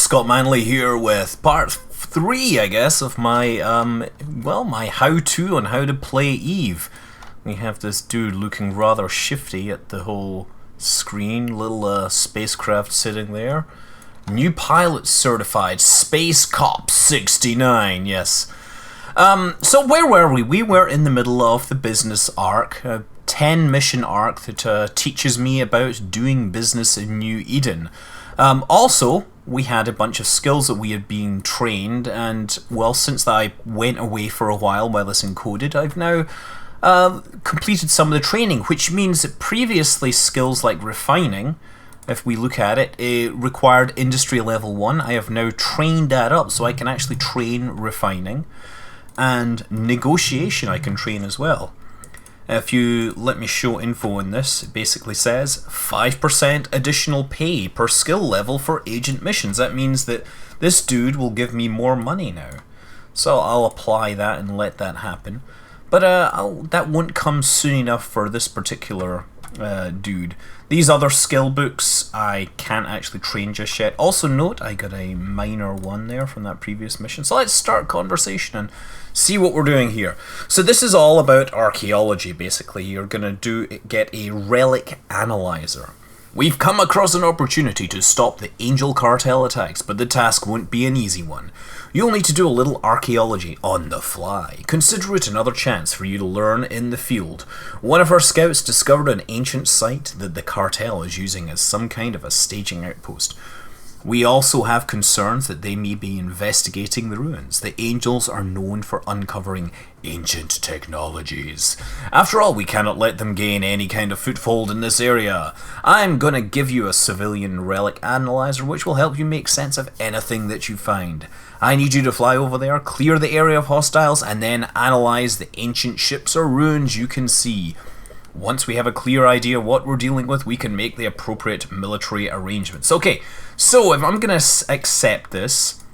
Scott Manley here with part 3, I guess, of my, my how-to on how to play Eve. We have this dude looking rather shifty at the whole screen, little spacecraft sitting there. New pilot certified, Space Cop 69, yes. So where were we? We were in the middle of the business arc, a 10 mission arc that teaches me about doing business in New Eden. Also, we had a bunch of skills that we had been trained, and well, since I went away for a while this encoded, I've now completed some of the training, which means that previously skills like refining, if we look at it, it required industry level 1. I have now trained that up, so I can actually train refining, and negotiation I can train as well. If you let me show info on this, it basically says 5% additional pay per skill level for agent missions. That means that this dude will give me more money now. So I'll apply that and let that happen. But that won't come soon enough for this particular dude. These other skill books I can't actually train just yet. Also note, I got a minor 1 there from that previous mission. So let's start conversation and see what we're doing here. So this is all about archaeology, basically. You're going to get a relic analyzer. We've come across an opportunity to stop the Angel Cartel attacks, but the task won't be an easy one. You'll need to do a little archaeology on the fly. Consider it another chance for you to learn in the field. One of our scouts discovered an ancient site that the cartel is using as some kind of a staging outpost. We also have concerns that they may be investigating the ruins. The Angels are known for uncovering ancient technologies. After all, we cannot let them gain any kind of foothold in this area. I'm gonna give you a civilian relic analyzer which will help you make sense of anything that you find. I need you to fly over there, clear the area of hostiles, and then analyze the ancient ships or ruins you can see. Once we have a clear idea what we're dealing with, we can make the appropriate military arrangements. Okay, so if I'm going to accept this,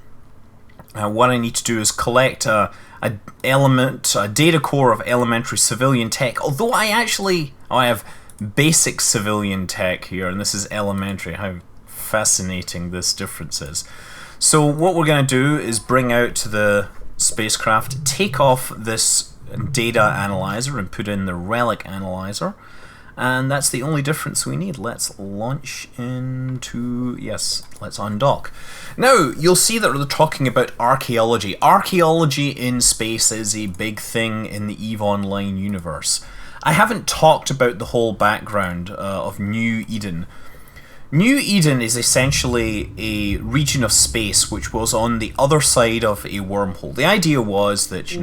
what I need to do is collect a data core of elementary civilian tech. Although I have basic civilian tech here, and this is elementary. How fascinating this difference is. So what we're going to do is bring out the spacecraft, take off this data analyzer and put in the relic analyzer, and that's the only difference we need. Let's launch into, yes, let's undock. Now you'll see that we're talking about archaeology. Archaeology in space is a big thing in the EVE Online universe. I haven't talked about the whole background of New Eden. New Eden is essentially a region of space which was on the other side of a wormhole. The idea was that,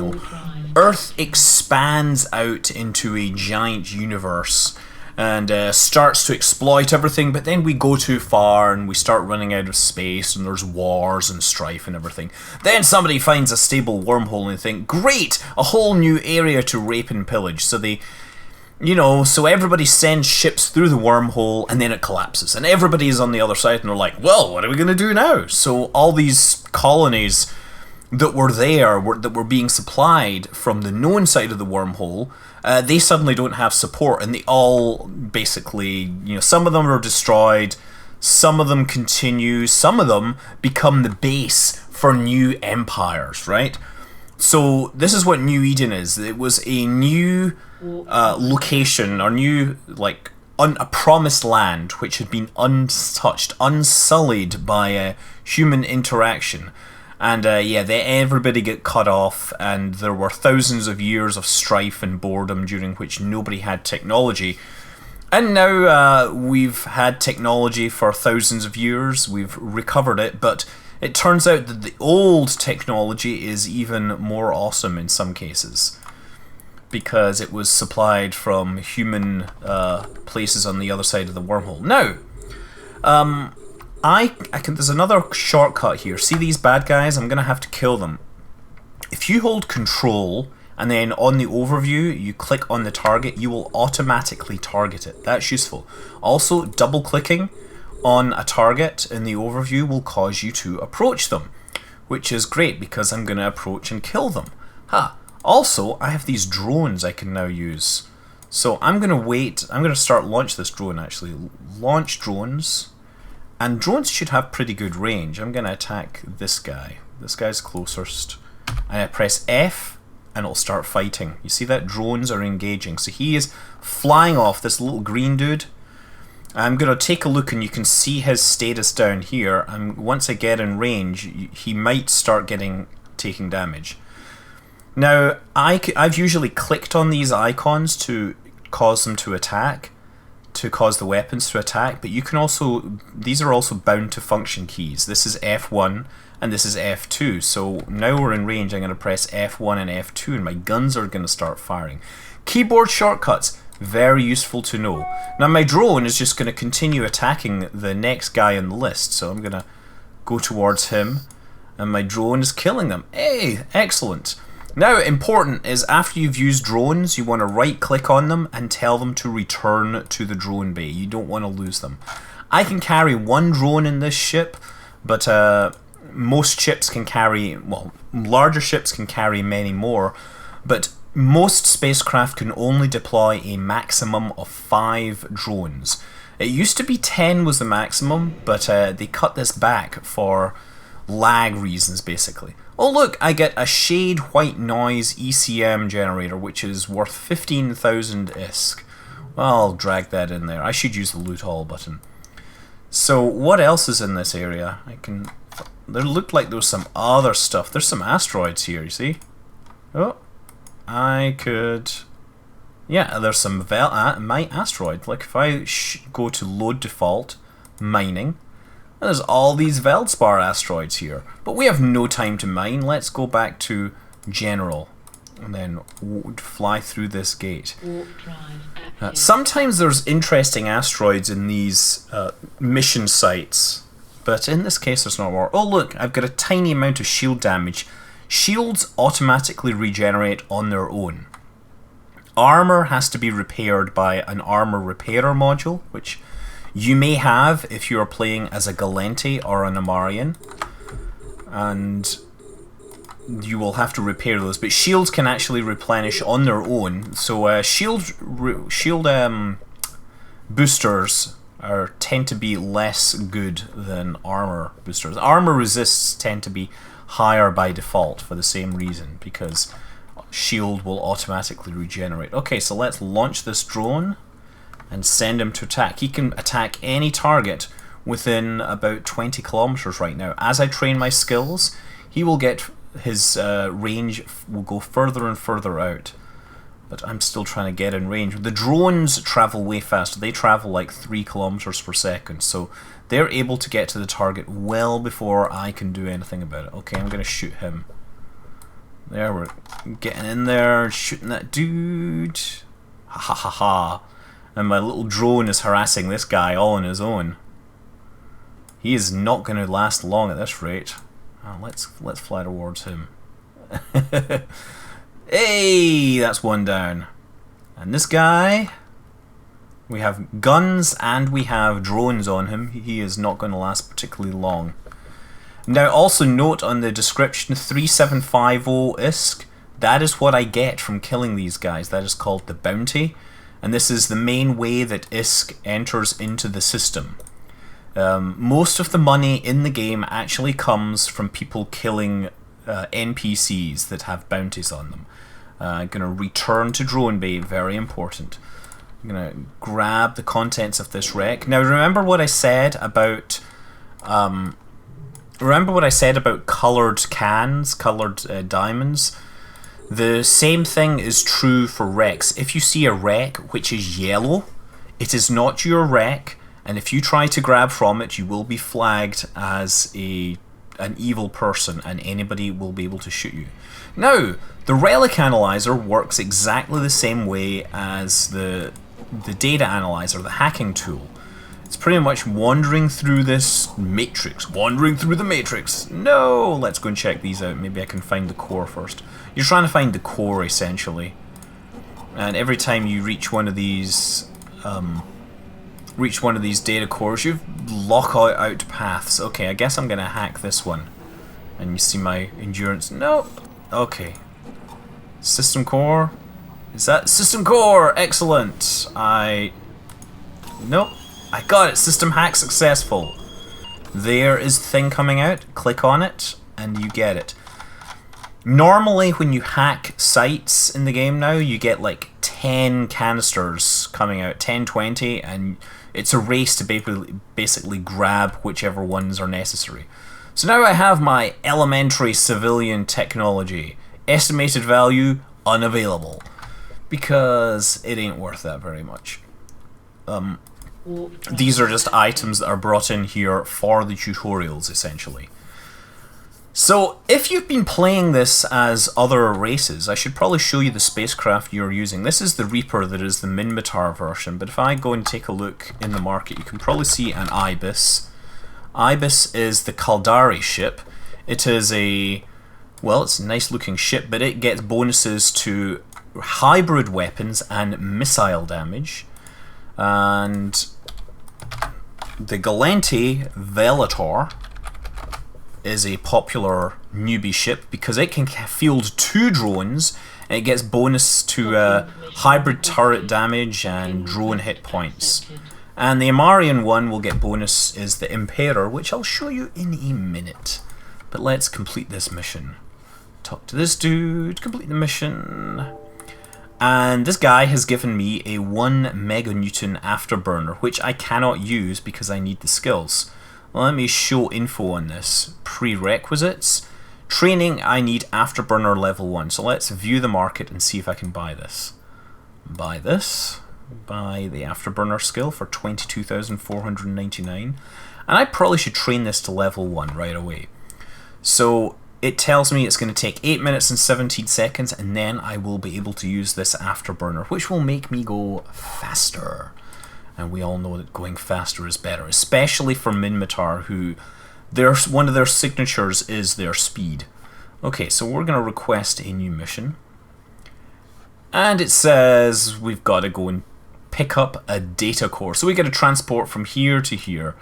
Earth expands out into a giant universe and starts to exploit everything, but then we go too far and we start running out of space and there's wars and strife and everything. Then somebody finds a stable wormhole and they think, great, a whole new area to rape and pillage. So they, so everybody sends ships through the wormhole and then it collapses. And everybody is on the other side and they're like, well, what are we going to do now? So all these colonies that were there, that were being supplied from the known side of the wormhole, they suddenly don't have support, and they all basically, some of them are destroyed, some of them continue, some of them become the base for new empires, right? So this is what New Eden is. It was a new location, or new, a promised land which had been untouched, unsullied by human interaction. And everybody got cut off, and there were thousands of years of strife and boredom during which nobody had technology. And now we've had technology for thousands of years, we've recovered it, but it turns out that the old technology is even more awesome in some cases, because it was supplied from human places on the other side of the wormhole. Now, there's another shortcut here. See these bad guys? I'm going to have to kill them. If you hold control and then on the overview you click on the target, you will automatically target it. That's useful. Also, double clicking on a target in the overview will cause you to approach them, which is great because I'm going to approach and kill them. Also, I have these drones I can now use. So I'm going to wait. I'm going to launch this drone actually. Launch drones. And drones should have pretty good range. I'm going to attack this guy. This guy's closest. And I press F and it'll start fighting. You see that? Drones are engaging. So he is flying off, this little green dude. I'm going to take a look and you can see his status down here. And once I get in range, he might start taking damage. Now, I've usually clicked on these icons to cause them to attack, to cause the weapons to attack, but you can also, these are also bound to function keys. This is F1 and this is F2, so now we're in range. I'm going to press F1 and F2 and my guns are going to start firing. Keyboard shortcuts, very useful to know. Now my drone is just going to continue attacking the next guy on the list, so I'm going to go towards him and my drone is killing them. Hey, excellent. Now, important is after you've used drones, you want to right click on them and tell them to return to the drone bay. You don't want to lose them. I can carry one drone in this ship, but most ships can carry, well, larger ships can carry many more, but most spacecraft can only deploy a maximum of 5 drones. It used to be 10 was the maximum, but they cut this back for lag reasons, basically. Oh look, I get a shade white noise ECM generator, which is worth 15,000 ISK. Well, I'll drag that in there. I should use the loot all button. So what else is in this area? There looked like there was some other stuff. There's some asteroids here, you see? Oh, I could... Yeah, there's some my asteroid. Like if I go to load default, mining, and there's all these Veldspar asteroids here. But we have no time to mine. Let's go back to general and then fly through this gate. Sometimes there's interesting asteroids in these mission sites, but in this case there's not more. Oh look, I've got a tiny amount of shield damage. Shields automatically regenerate on their own. Armor has to be repaired by an armor repairer module, which you may have if you are playing as a Galente or an Amarian, and you will have to repair those. But shields can actually replenish on their own. So shield boosters tend to be less good than armor boosters. Armor resists tend to be higher by default for the same reason, because shield will automatically regenerate. Okay, so let's launch this drone and send him to attack. He can attack any target within about 20 kilometers right now. As I train my skills, he will get his range will go further and further out. But I'm still trying to get in range. The drones travel way faster. They travel like 3 kilometers per second, so they're able to get to the target well before I can do anything about it. Okay, I'm going to shoot him. There, we're getting in there, shooting that dude. Ha ha ha ha. And my little drone is harassing this guy all on his own. He is not going to last long at this rate. Let's fly towards him. Hey, that's one down. And this guy, we have guns and we have drones on him. He is not going to last particularly long. Now also note on the description 3750 ISK. That is what I get from killing these guys. That is called the bounty. And this is the main way that ISK enters into the system. Most of the money in the game actually comes from people killing NPCs that have bounties on them. I'm going to return to Drone Bay, very important. I'm going to grab the contents of this wreck. Now remember what I said about coloured cans, coloured diamonds? The same thing is true for wrecks. If you see a wreck which is yellow, it is not your wreck, and if you try to grab from it, you will be flagged as an evil person, and anybody will be able to shoot you. Now, the relic analyzer works exactly the same way as the data analyzer, the hacking tool. It's pretty much wandering through this matrix. Wandering through the matrix. No! Let's go and check these out. Maybe I can find the core first. You're trying to find the core, essentially. And every time you reach one of these data cores, you lock out paths. Okay, I guess I'm going to hack this one. And you see my endurance. Nope. Okay. System core. Is that system core? Excellent. Nope. I got it. System hack successful. There is the thing coming out. Click on it, and you get it. Normally, when you hack sites in the game now, you get like 10 canisters coming out, 10, 20, and it's a race to basically grab whichever ones are necessary. So now I have my elementary civilian technology. Estimated value, unavailable. Because it ain't worth that very much. These are just items that are brought in here for the tutorials, essentially. So, if you've been playing this as other races, I should probably show you the spacecraft you're using. This is the Reaper that is the Minmatar version, but if I go and take a look in the market, you can probably see an Ibis. Ibis is the Caldari ship. It is a... well, it's a nice looking ship, but it gets bonuses to hybrid weapons and missile damage. And the Galenti Velator is a popular newbie ship because it can field 2 drones and it gets bonus to hybrid turret damage and drone hit points. And the Amarian one will get bonus is the Imperator, which I'll show you in a minute. But let's complete this mission. Talk to this dude, complete the mission. And this guy has given me a 1 meganewton afterburner, which I cannot use because I need the skills. Let me show info on this. Prerequisites. Training, I need afterburner level 1. So let's view the market and see if I can buy this. Buy this. Buy the afterburner skill for 22,499. And I probably should train this to level 1 right away. So it tells me it's going to take 8 minutes and 17 seconds, and then I will be able to use this afterburner, which will make me go faster. And we all know that going faster is better, especially for Minmatar, who one of their signatures is their speed. Okay, so we're going to request a new mission. And it says we've got to go and pick up a data core. So we get to transport from here to here.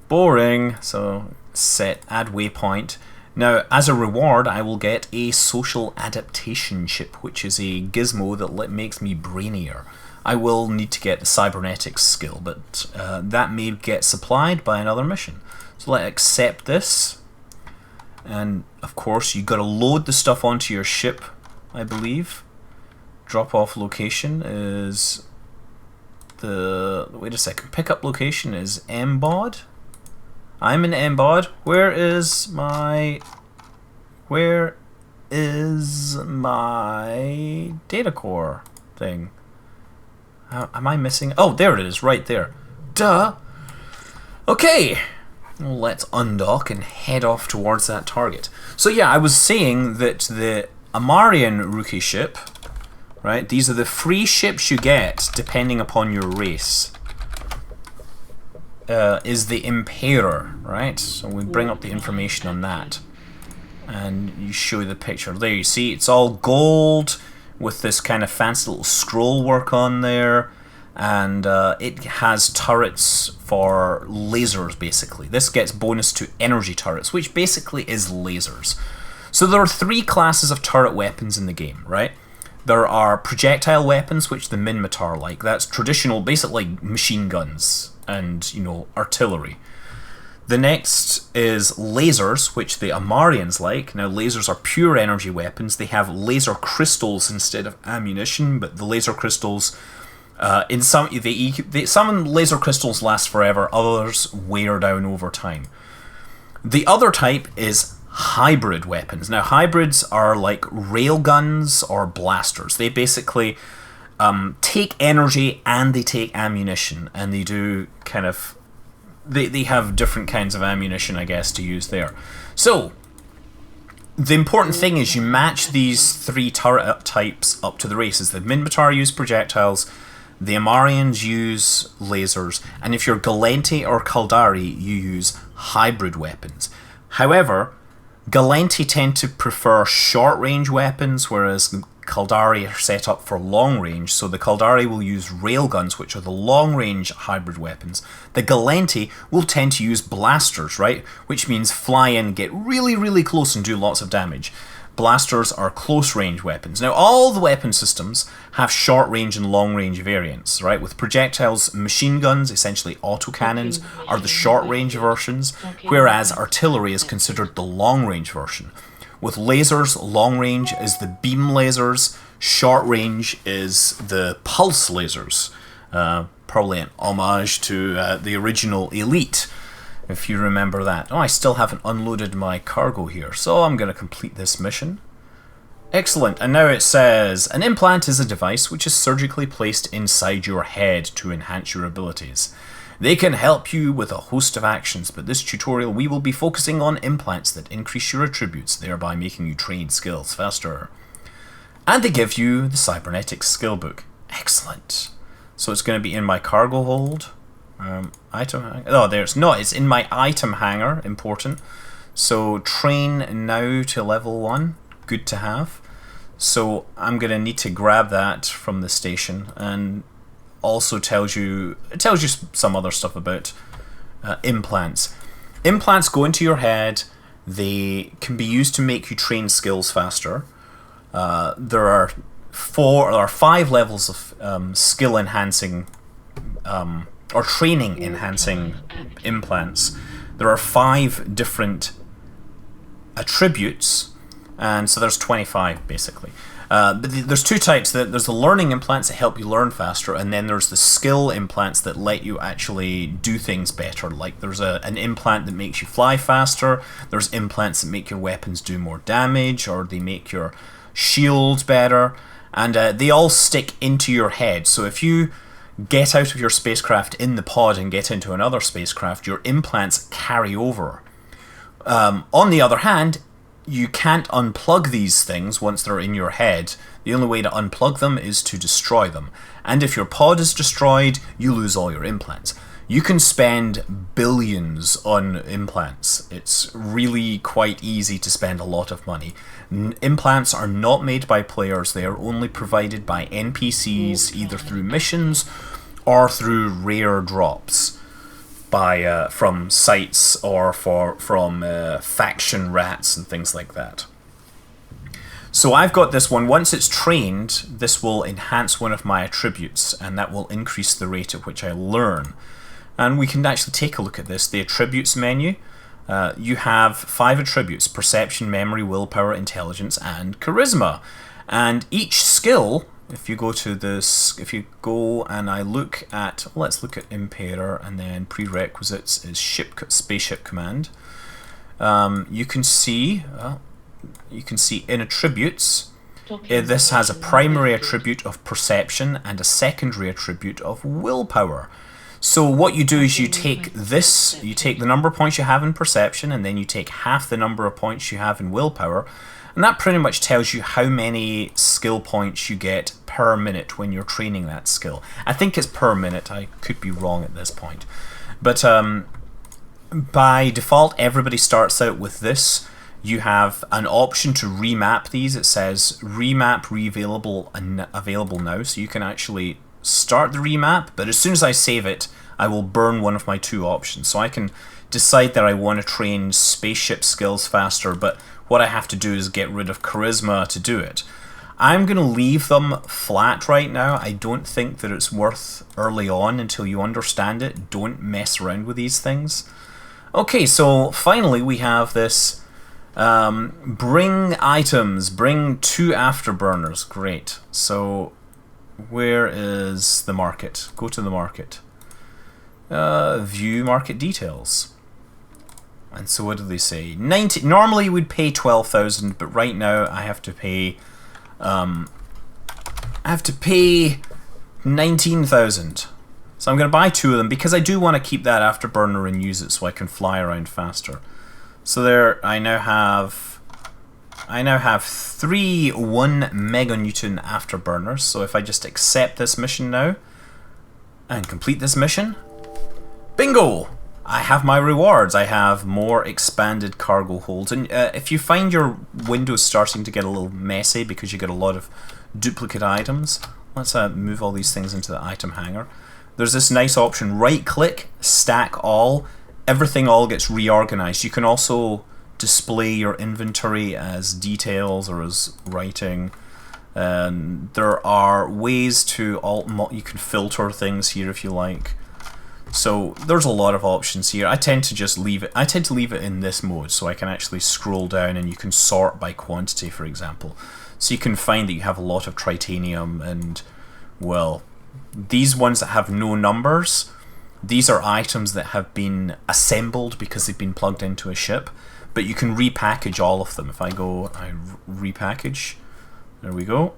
Boring. So set add waypoint. Now, as a reward, I will get a social adaptation chip, which is a gizmo that makes me brainier. I will need to get the cybernetics skill, but that may get supplied by another mission. So let's accept this. And, of course, you've got to load the stuff onto your ship, I believe. Drop-off location is the... wait a second. Pickup location is Mbod. I'm in Mbod. Where is my data core thing? Am I missing? Oh, there it is, right there. Duh. Okay. Well, let's undock and head off towards that target. So yeah, I was saying that the Amarian rookie ship, right? These are the free ships you get depending upon your race. Is the Imperator, right? So we bring up the information on that, and you show the picture. There you see, it's all gold with this kind of fancy little scroll work on there, and it has turrets for lasers, basically. This gets bonus to energy turrets, which basically is lasers. So there are 3 classes of turret weapons in the game, right? There are projectile weapons, which the Minmatar like. That's traditional, basically machine guns and, you know, artillery. The next is lasers, which the Amarians like. Now, lasers are pure energy weapons. They have laser crystals instead of ammunition, but the laser crystals, some laser crystals last forever, others wear down over time. The other type is hybrid weapons. Now, hybrids are like railguns or blasters. They basically take energy and they take ammunition, and they do kind of... They have different kinds of ammunition, I guess, to use there. So, the important thing is you match these 3 turret types up to the races. The Minmatar use projectiles, the Amarians use lasers, and if you're Galenti or Caldari, you use hybrid weapons. However, Galenti tend to prefer short-range weapons, whereas Caldari are set up for long range, so the Caldari will use railguns, which are the long-range hybrid weapons. The Galenti will tend to use blasters, right? Which means fly in, get really, really close and do lots of damage. Blasters are close-range weapons. Now, all the weapon systems have short-range and long-range variants, right? With projectiles, machine guns, essentially autocannons, are the short-range versions, whereas artillery is considered the long-range version. With lasers, long-range is the beam lasers, short-range is the pulse lasers. Probably an homage to the original Elite, if you remember that. Oh, I still haven't unloaded my cargo here, so I'm going to complete this mission. Excellent, and now it says, an implant is a device which is surgically placed inside your head to enhance your abilities. They can help you with a host of actions, but this tutorial we will be focusing on implants that increase your attributes, thereby making you train skills faster. And they give you the cybernetics skill book. Excellent. So it's going to be in my cargo hold. Item. Oh, there's no. It's in my item hanger. Important. So train now to level 1. Good to have. So I'm gonna need to grab that from the station, and also it tells you some other stuff about implants. Implants go into your head. They can be used to make you train skills faster. There are 5 levels of skill enhancing. Or training enhancing implants. There are 5 different attributes, and so there's 25 basically. But there's 2 types. There's the learning implants that help you learn faster, and then there's the skill implants that let you actually do things better. Like there's an implant that makes you fly faster, there's implants that make your weapons do more damage, or they make your shield better, and they all stick into your head. So if you get out of your spacecraft in the pod and get into another spacecraft, your implants carry over. On the other hand, you can't unplug these things once they're in your head. The only way to unplug them is to destroy them. And if your pod is destroyed, you lose all your implants. You can spend billions on implants. It's really quite easy to spend a lot of money. Implants are not made by players. They are only provided by NPCs, either through missions or through rare drops from sites or from faction rats and things like that. So I've got this one. Once it's trained, this will enhance one of my attributes, and that will increase the rate at which I learn. And we can actually take a look at this. The attributes menu. You have 5 attributes: perception, memory, willpower, intelligence, and charisma. And each skill, if you go to this, if you go and I look at, let's look at Impaler, and then prerequisites is spaceship command. You can see in attributes, this has a primary attribute of perception and a secondary attribute of willpower. So what you do is you take the number of points you have in perception, and then you take half the number of points you have in willpower, and that pretty much tells you how many skill points you get per minute when you're training that skill. I think it's per minute. I could be wrong at this point. But by default, everybody starts out with this. You have an option to remap these. It says remap available now, so you can actually start the remap, but as soon as I save it, I will burn one of my 2 options. So I can decide that I want to train spaceship skills faster, but what I have to do is get rid of charisma to do it. I'm going to leave them flat right now. I don't think that it's worth early on until you understand it. Don't mess around with these things. Okay, so finally we have this bring items, bring 2 afterburners. Great. So where is the market? Go to the market. View market details. And so what do they say? 90. Normally we'd pay 12,000, but right now I have to pay 19,000. So I'm going to buy 2 of them because I do want to keep that afterburner and use it so I can fly around faster. So there, I now have 3 1 meganewton afterburners. So if I just accept this mission now and complete this mission, bingo! I have my rewards. I have more expanded cargo holds. And if you find your windows starting to get a little messy because you get a lot of duplicate items, let's move all these things into the item hanger. There's this nice option, right click, stack all. Everything all gets reorganized. You can also display your inventory as details or as writing. And there are ways to you can filter things here if you like. So there's a lot of options here. I tend to just leave it. I tend to leave it in this mode so I can actually scroll down and you can sort by quantity, for example. So you can find that you have a lot of tritanium and, well, these ones that have no numbers, these are items that have been assembled because they've been plugged into a ship, but you can repackage all of them. If I repackage, there we go.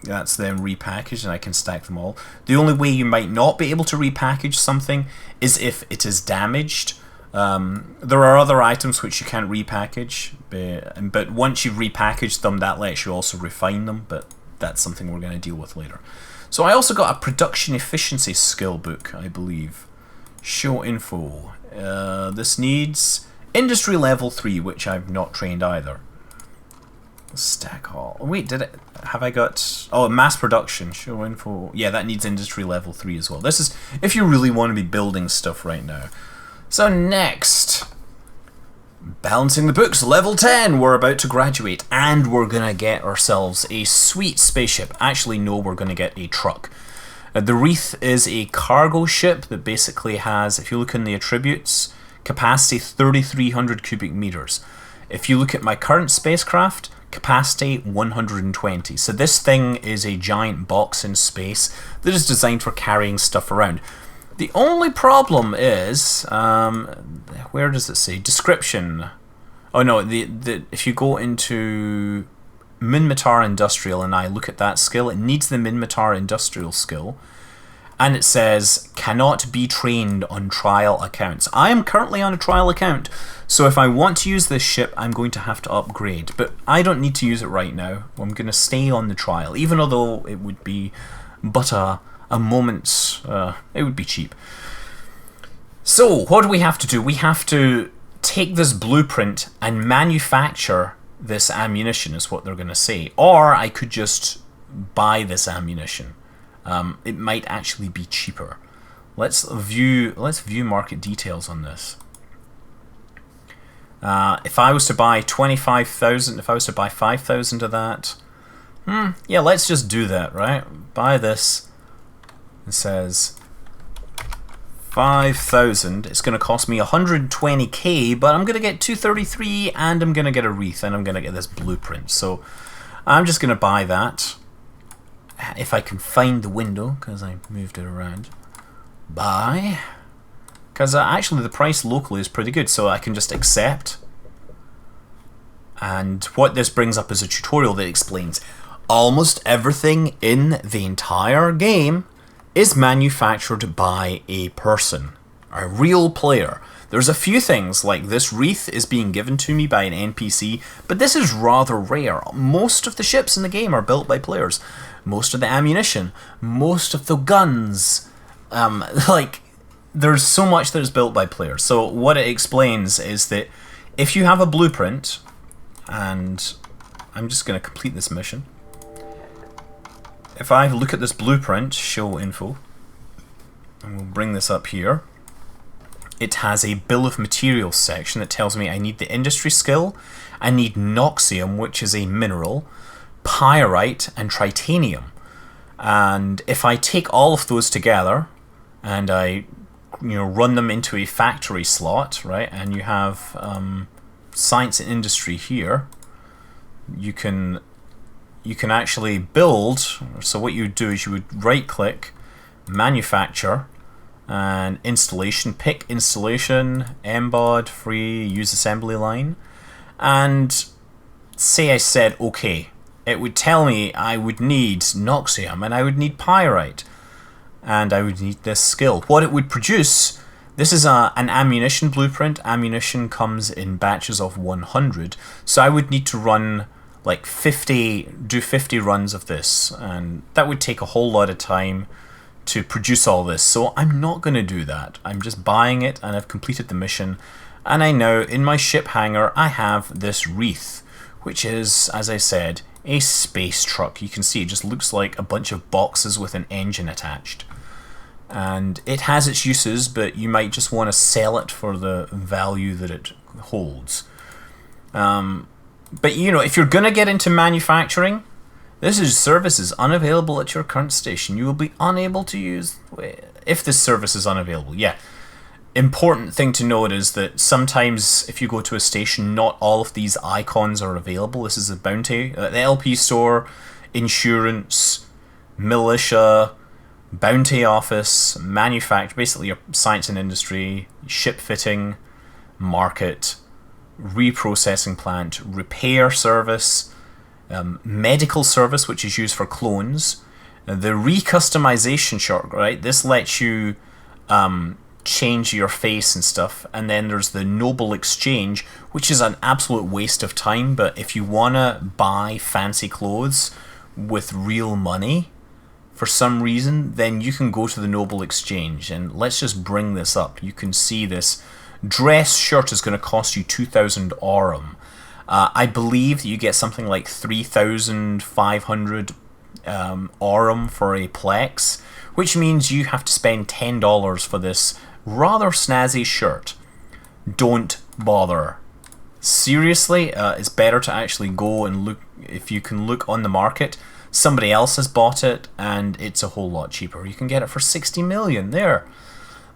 That's them repackaged and I can stack them all. The only way you might not be able to repackage something is if it is damaged. There are other items which you can't repackage, but once you've repackaged them, that lets you also refine them, but that's something we're going to deal with later. So I also got a production efficiency skill book, I believe. Show info. This needs industry level 3, which I've not trained either. Stack all. Wait, have I got... Oh, mass production. Show info. Yeah, that needs industry level 3 as well. This is if you really want to be building stuff right now. So next, balancing the books, level 10. We're about to graduate and we're going to get ourselves a sweet spaceship. Actually, no, we're going to get a truck. The Wreath is a cargo ship that basically has, if you look in the attributes, capacity 3,300 cubic meters. If you look at my current spacecraft, capacity 120. So this thing is a giant box in space that is designed for carrying stuff around. The only problem is, where does it say? Description. Oh no, if you go into Minmatar Industrial and I look at that skill, it needs the Minmatar Industrial skill. And it says, cannot be trained on trial accounts. I am currently on a trial account, so if I want to use this ship, I'm going to have to upgrade. But I don't need to use it right now. I'm going to stay on the trial, even though it would be but a moment, it would be cheap. So, what do we have to do? We have to take this blueprint and manufacture this ammunition, is what they're going to say. Or I could just buy this ammunition. It might actually be cheaper. Let's view market details on this. If I was to buy 25,000, if I was to buy 5,000 of that, yeah, let's just do that, right? Buy this. It says 5,000. It's going to cost me 120k, but I'm going to get 233, and I'm going to get a wreath, and I'm going to get this blueprint. So I'm just going to buy that. If I can find the window, because I moved it around. Buy. Because actually the price locally is pretty good, so I can just accept. And what this brings up is a tutorial that explains almost everything in the entire game is manufactured by a person, a real player. There's a few things, like this wreath is being given to me by an NPC, but this is rather rare. Most of the ships in the game are built by players. Most of the ammunition, most of the guns, like, there's so much that is built by players. So what it explains is that if you have a blueprint, and I'm just going to complete this mission. If I look at this blueprint, show info, and we'll bring this up here, it has a bill of materials section that tells me I need the industry skill, I need noxium, which is a mineral, pyrite, and tritanium. And if I take all of those together and I run them into a factory slot, right, and you have science and industry here, you can actually build. So what you would do is you would right click, manufacture, and installation, pick installation, mbod, free, use assembly line, and say I said okay, it would tell me I would need noxium and I would need pyrite and I would need this skill. What it would produce, this is an ammunition blueprint. Ammunition comes in batches of 100, so I would need to run like 50 runs of this, and that would take a whole lot of time to produce all this, so I'm not going to do that. I'm just buying it, and I've completed the mission, and I know in my ship hangar I have this wreath, which is, as I said, a space truck. You can see it just looks like a bunch of boxes with an engine attached. And it has its uses, but you might just want to sell it for the value that it holds. But you know, if you're gonna get into manufacturing, this is services unavailable at your current station. You will be unable to use if this service is unavailable. Yeah. Important thing to note is that sometimes if you go to a station, not all of these icons are available. This is a bounty. The LP store, insurance, militia, bounty office, manufacture, basically your science and industry, ship fitting, market, reprocessing plant, repair service, medical service, which is used for clones, the recustomization shot, right? This lets you change your face and stuff. And then there's the noble exchange, which is an absolute waste of time, but if you want to buy fancy clothes with real money for some reason, then you can go to the noble exchange. And let's just bring this up. You can see this dress shirt is going to cost you 2,000 aurum. I believe that you get something like 3,500 aurum for a plex, which means you have to spend $10 for this rather snazzy shirt. Don't bother. Seriously, it's better to actually go and look. If you can look on the market, somebody else has bought it and it's a whole lot cheaper. You can get it for 60 million there.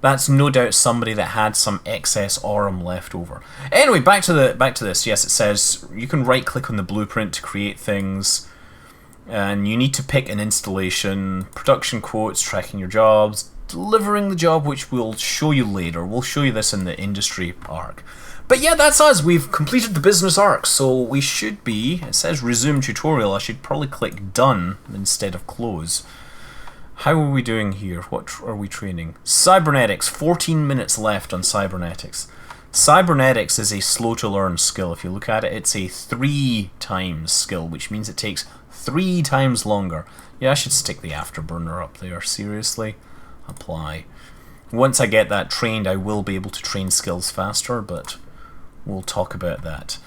That's no doubt somebody that had some excess aurum left over. Anyway, back to this. Yes, it says you can right click on the blueprint to create things, and you need to pick an installation, production quotes, tracking your jobs, delivering the job, which we'll show you later. We'll show you this in the industry arc. But yeah, that's us. We've completed the business arc, so we should be, it says resume tutorial. I should probably click done instead of close. How are we doing here? What are we training? Cybernetics, 14 minutes left on cybernetics. Cybernetics is a slow to learn skill. If you look at it, it's a 3 times skill, which means it takes 3 times longer. Yeah, I should stick the afterburner up there, seriously. Apply. Once I get that trained, I will be able to train skills faster, but we'll talk about that.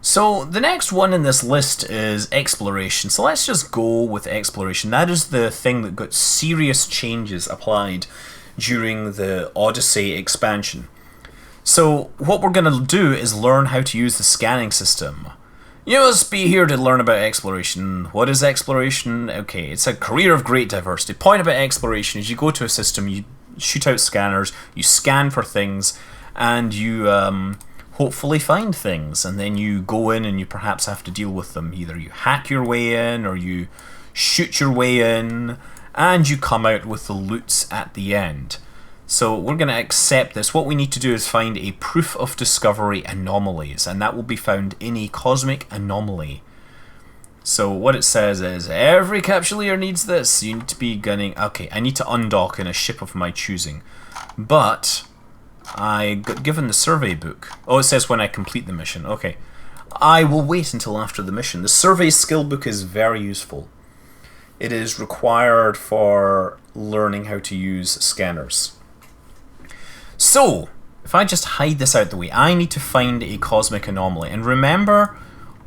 So the next one in this list is exploration. So let's just go with exploration. That is the thing that got serious changes applied during the Odyssey expansion. So what we're going to do is learn how to use the scanning system. You must be here to learn about exploration. What is exploration? Okay, it's a career of great diversity. The point about exploration is you go to a system, you shoot out scanners, you scan for things, and you hopefully find things, and then you go in and you perhaps have to deal with them. Either you hack your way in or you shoot your way in, and you come out with the loots at the end. So we're going to accept this. What we need to do is find a proof of discovery anomalies, and that will be found in a cosmic anomaly. So what it says is, every capsuleer needs this. You need to be gunning. Okay, I need to undock in a ship of my choosing. But I got given the survey book. Oh, it says when I complete the mission. Okay. I will wait until after the mission. The survey skill book is very useful. It is required for learning how to use scanners. So, if I just hide this out the way, I need to find a cosmic anomaly. And remember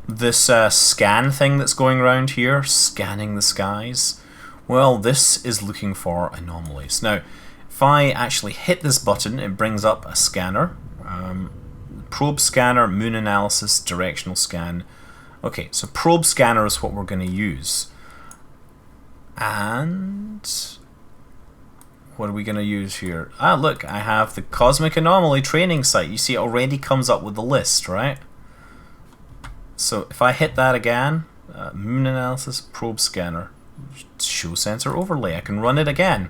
this scan thing that's going around here? Scanning the skies? Well, this is looking for anomalies. Now, if I actually hit this button, it brings up a scanner. Probe scanner, moon analysis, directional scan. Okay, so probe scanner is what we're going to use. And what are we going to use here? Ah, look, I have the Cosmic Anomaly training site. You see, it already comes up with the list, right? So if I hit that again, moon analysis, probe scanner, show sensor overlay, I can run it again.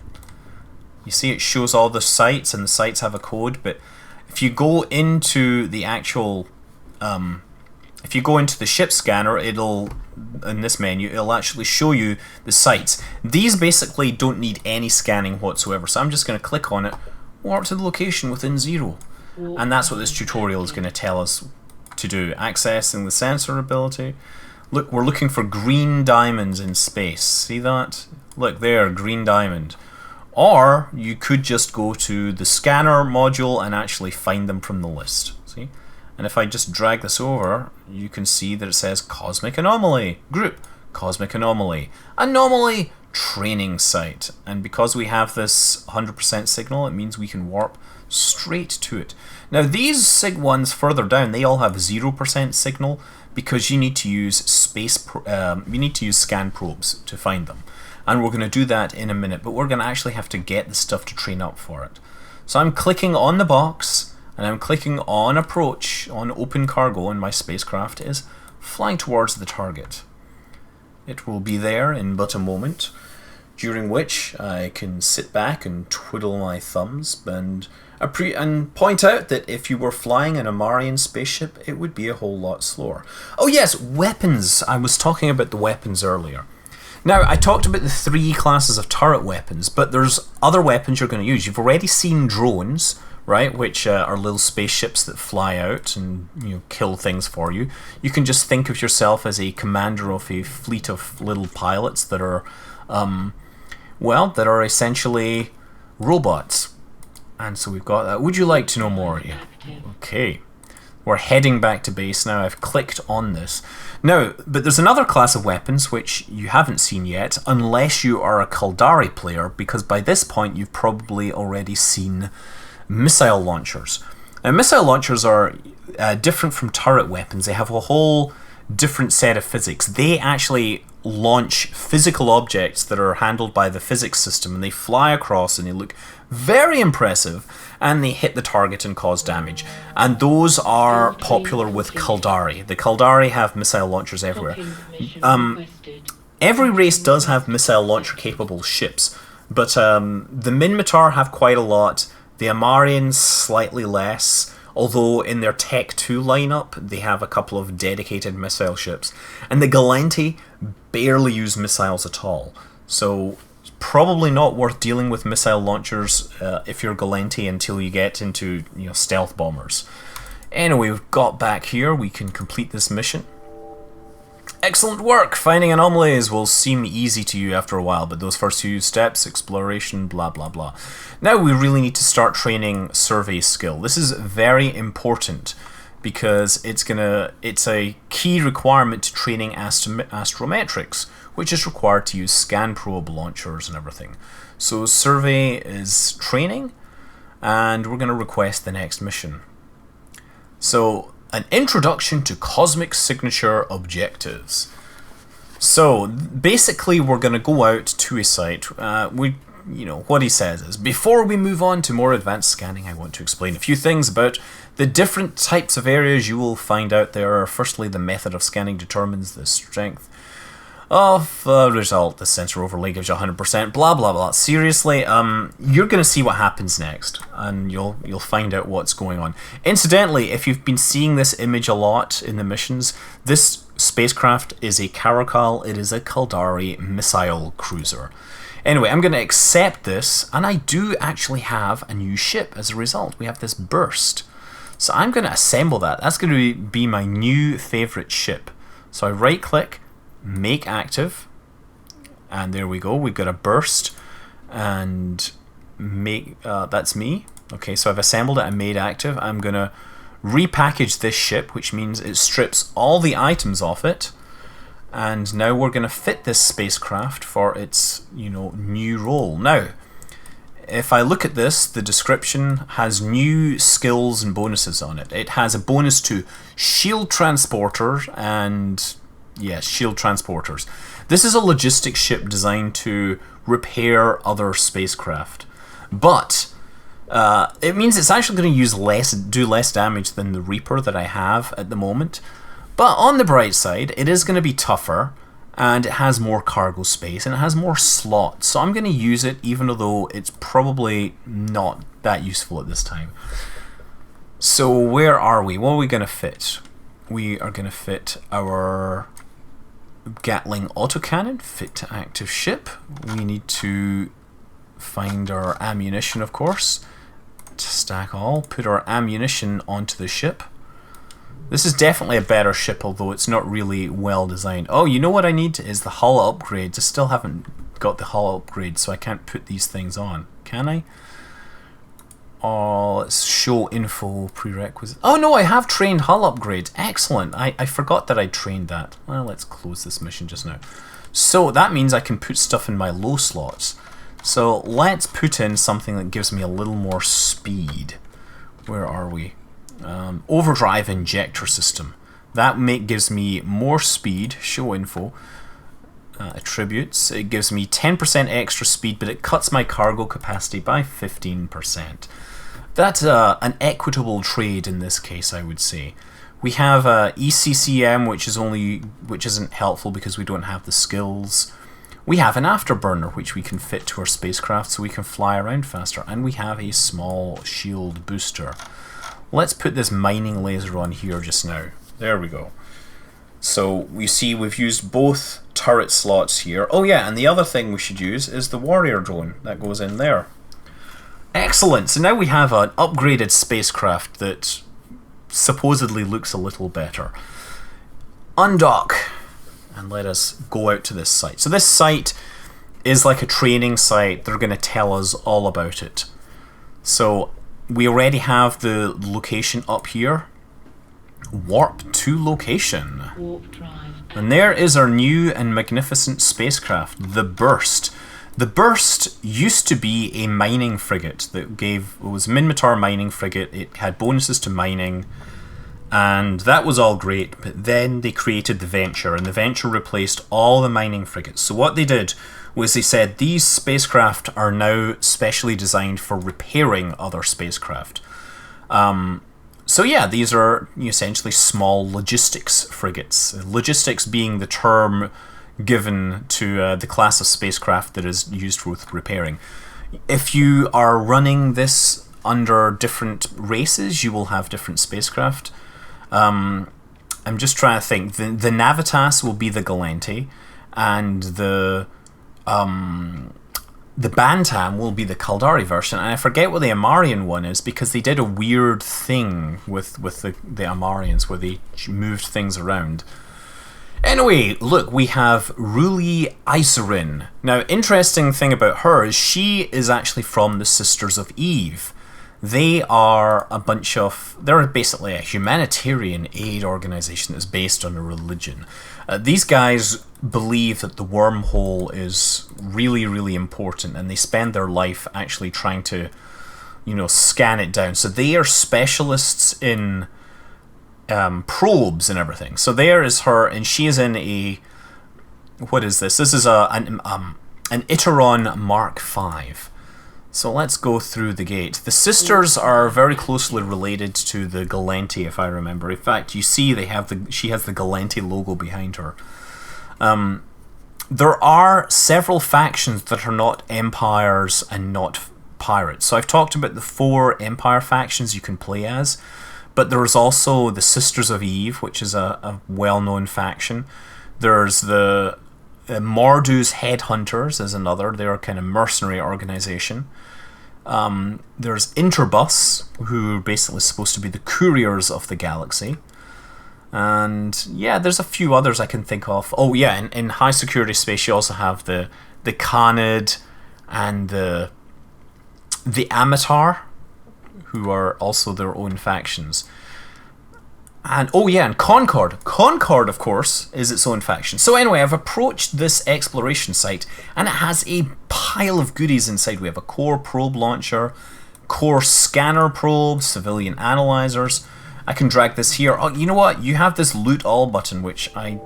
You see it shows all the sites, and the sites have a code, but if you go into the actual, if you go into the ship scanner, it'll, in this menu, it'll actually show you the sites. These basically don't need any scanning whatsoever, so I'm just going to click on it, warp to the location within 0. And that's what this tutorial is going to tell us to do. Accessing the sensor ability. Look, we're looking for green diamonds in space. See that? Look there, green diamond. Or you could just go to the scanner module and actually find them from the list. See? And if I just drag this over, you can see that it says Cosmic Anomaly. Group. Cosmic Anomaly. Anomaly training site. And because we have this 100% signal, it means we can warp straight to it. Now these SIG ones further down, they all have 0% signal because you need to use scan probes to find them. And we're going to do that in a minute, but we're going to actually have to get the stuff to train up for it. So I'm clicking on the box, and I'm clicking on approach, on open cargo, and my spacecraft is flying towards the target. It will be there in but a moment, during which I can sit back and twiddle my thumbs and point out that if you were flying an Amarian spaceship, it would be a whole lot slower. Oh yes, weapons. I was talking about the weapons earlier. Now, I talked about the 3 classes of turret weapons, but there's other weapons you're going to use. You've already seen drones, right, which are little spaceships that fly out and kill things for you. You can just think of yourself as a commander of a fleet of little pilots that are, that are essentially robots. And so we've got that. Would you like to know more? Yeah. Okay. We're heading back to base now. I've clicked on this. Now, but there's another class of weapons which you haven't seen yet, unless you are a Caldari player, because by this point you've probably already seen missile launchers. Now, missile launchers are different from turret weapons. They have a whole different set of physics. They actually launch physical objects that are handled by the physics system, and they fly across and they look very impressive, and they hit the target and cause damage. And those are popular with Caldari. The Caldari have missile launchers everywhere. Every race does have missile launcher capable ships, but the Minmatar have quite a lot. The Amarians slightly less, although in their Tech 2 lineup they have a couple of dedicated missile ships. And the Galanti barely use missiles at all. So it's probably not worth dealing with missile launchers if you're Galanti until you get into stealth bombers. Anyway, we've got back here. We can complete this mission. Excellent work! Finding anomalies will seem easy to you after a while, but those first 2 steps, exploration, blah blah blah. Now we really need to start training survey skill. This is very important because it's a key requirement to training astrometrics, which is required to use scan probe launchers and everything. So survey is training, and we're going to request the next mission. So, an introduction to cosmic signature objectives. So basically we're going to go out to a site. What he says is, before we move on to more advanced scanning, I want to explain a few things about the different types of areas you will find out there. Firstly, the method of scanning determines the strength of the result. The sensor overlay gives you 100%, blah blah blah. Seriously, you're going to see what happens next, and you'll find out what's going on. Incidentally, if you've been seeing this image a lot in the missions, this spacecraft is a Caracal. It is a Caldari missile cruiser. Anyway, I'm going to accept this, and I do actually have a new ship as a result. We have this burst. So I'm going to assemble that. That's going to be my new favorite ship. So I right click, make active, and there we go. We've got a burst, and make that's me. Okay, so I've assembled it and made active. I'm going to repackage this ship, which means it strips all the items off it. And now we're going to fit this spacecraft for its, new role. Now, if I look at this, the description has new skills and bonuses on it. It has a bonus to shield transporter and, yes, shield transporters. This is a logistics ship designed to repair other spacecraft. But it means it's actually going to do less damage than the Reaper that I have at the moment. But on the bright side, it is going to be tougher, and it has more cargo space, and it has more slots. So I'm going to use it, even though it's probably not that useful at this time. So where are we? What are we going to fit? We are going to fit our Gatling autocannon, fit to active ship. We need to find our ammunition, of course. To stack all, put our ammunition onto the ship. This is definitely a better ship, although it's not really well designed. Oh, you know what I need is the hull upgrades. I still haven't got the hull upgrade, so I can't put these things on. Can I? Oh, let's show info prerequisites. Oh no, I have trained hull upgrades. Excellent. I forgot that I trained that. Well, let's close this mission just now. So that means I can put stuff in my low slots. So let's put in something that gives me a little more speed. Where are we? Overdrive injector system. That gives me more speed. Show info. Attributes. It gives me 10% extra speed, but it cuts my cargo capacity by 15%. That's an equitable trade in this case, I would say. We have ECCM, which isn't helpful because we don't have the skills. We have an afterburner, which we can fit to our spacecraft so we can fly around faster, and we have a small shield booster. Let's put this mining laser on here just now. There we go. So we see we've used both turret slots here. Oh yeah, and the other thing we should use is the warrior drone. That goes in there. Excellent! So now we have an upgraded spacecraft that supposedly looks a little better. Undock, and let us go out to this site. So this site is like a training site. They're going to tell us all about it. So we already have the location up here. Warp to location. Warp drive. And there is our new and magnificent spacecraft, the Burst. The Burst used to be a mining frigate that it was a Minmatar mining frigate. It had bonuses to mining, and that was all great. But then they created the Venture, and the Venture replaced all the mining frigates. So what they did was they said these spacecraft are now specially designed for repairing other spacecraft. So yeah, these are essentially small logistics frigates. Logistics being the term given to the class of spacecraft that is used with repairing. If you are running this under different races, you will have different spacecraft. I'm just trying to think. The Navitas will be the Galante, and the Bantam will be the Caldari version, and I forget what the Amarian one is because they did a weird thing with the Amarians where they moved things around. Anyway, look, we have Ruli Iserin. Now, interesting thing about her is she is actually from the Sisters of Eve. They are they're basically a humanitarian aid organization that's based on a religion. These guys believe that the wormhole is really, really important, and they spend their life actually trying to, scan it down. So they are specialists in probes and everything. So there is her, and she is in a, what is this? This is an Iteron Mark V. So let's go through the gate. The sisters are very closely related to the Galante, if I remember. In fact, you see she has the Galante logo behind her. There are several factions that are not empires and not pirates. So I've talked about the 4 empire factions you can play as, but there's also the Sisters of Eve, which is a well-known faction. There's the Mordu's Headhunters is another. They're a kind of mercenary organization. There's Interbus, who are basically supposed to be the couriers of the galaxy. And yeah, there's a few others I can think of. Oh yeah, in high security space you also have the Khanid and the Amatar, who are also their own factions. And oh yeah, and Concord. Concord, of course, is its own faction. So anyway, I've approached this exploration site, and it has a pile of goodies inside. We have a core probe launcher, core scanner probe, civilian analyzers. I can drag this here. Oh, you know what? You have this loot all button, which they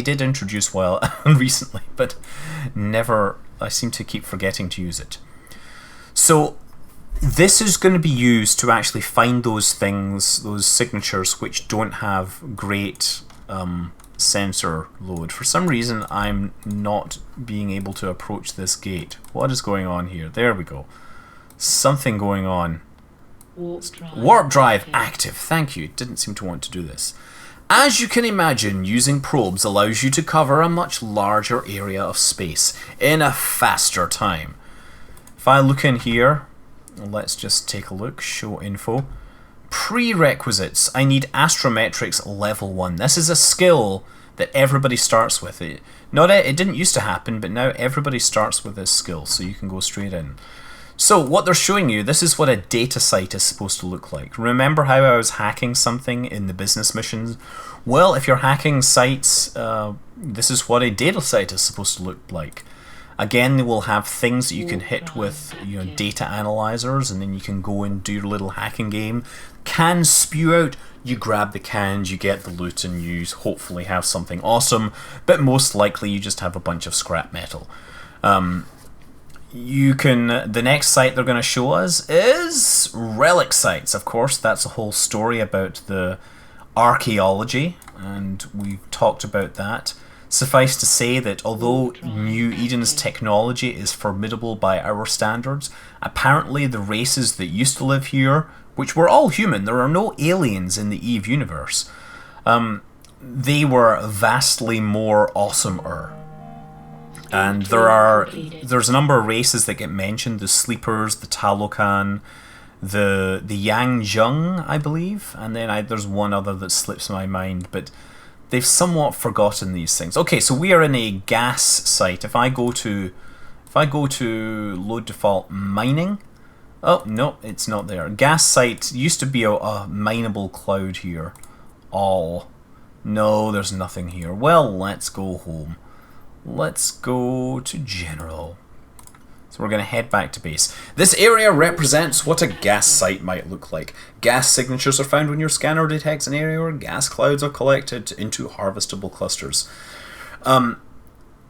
did introduce recently, but I seem to keep forgetting to use it. So this is going to be used to actually find those things, those signatures which don't have great sensor load. For some reason, I'm not being able to approach this gate. What is going on here? There we go. Something going on. Warp drive active. Thank you. Didn't seem to want to do this. As you can imagine, using probes allows you to cover a much larger area of space in a faster time. If I look in here, let's just take a look. Show info. Prerequisites. I need astrometrics level 1. This is a skill that everybody starts with. It didn't used to happen, but now everybody starts with this skill, so you can go straight in. So what they're showing you, this is what a data site is supposed to look like. Remember how I was hacking something in the business missions? Well, if you're hacking sites, this is what a data site is supposed to look like. Again, they will have things that you can hit with, data analyzers, and then you can go and do your little hacking game. Cans spew out, you grab the cans, you get the loot, and you hopefully have something awesome, but most likely you just have a bunch of scrap metal. The next site they're going to show us is relic sites. Of course, that's a whole story about the archaeology, and we've talked about that. Suffice to say that although New Eden's technology is formidable by our standards, apparently the races that used to live here, which were all human, there are no aliens in the Eve universe, they were vastly more awesomer. And there's a number of races that get mentioned: the Sleepers, the Talokan, the Yang Zheng, I believe, and then there's one other that slips my mind, but they've somewhat forgotten these things. Okay, so we are in a gas site. If I go to load default mining, oh no, it's not there. Gas site used to be a mineable cloud here. Oh no, there's nothing here. Well, let's go home. Let's go to general. So we're going to head back to base. This area represents what a gas site might look like. Gas signatures are found when your scanner detects an area where gas clouds are collected into harvestable clusters.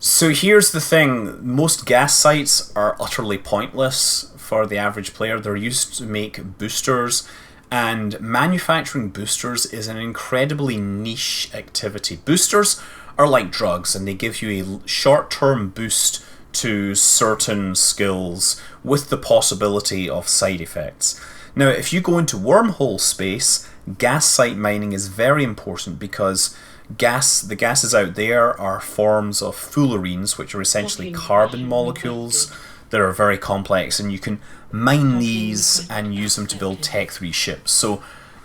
So here's the thing. Most gas sites are utterly pointless for the average player. They're used to make boosters, and manufacturing boosters is an incredibly niche activity. Boosters are like drugs, and they give you a short-term boost to certain skills with the possibility of side effects. Now, if you go into wormhole space, gas site mining is very important because the gases out there are forms of fullerenes, which are essentially carbon molecules that are very complex, and you can mine these and use them to build Tech 3 ships. So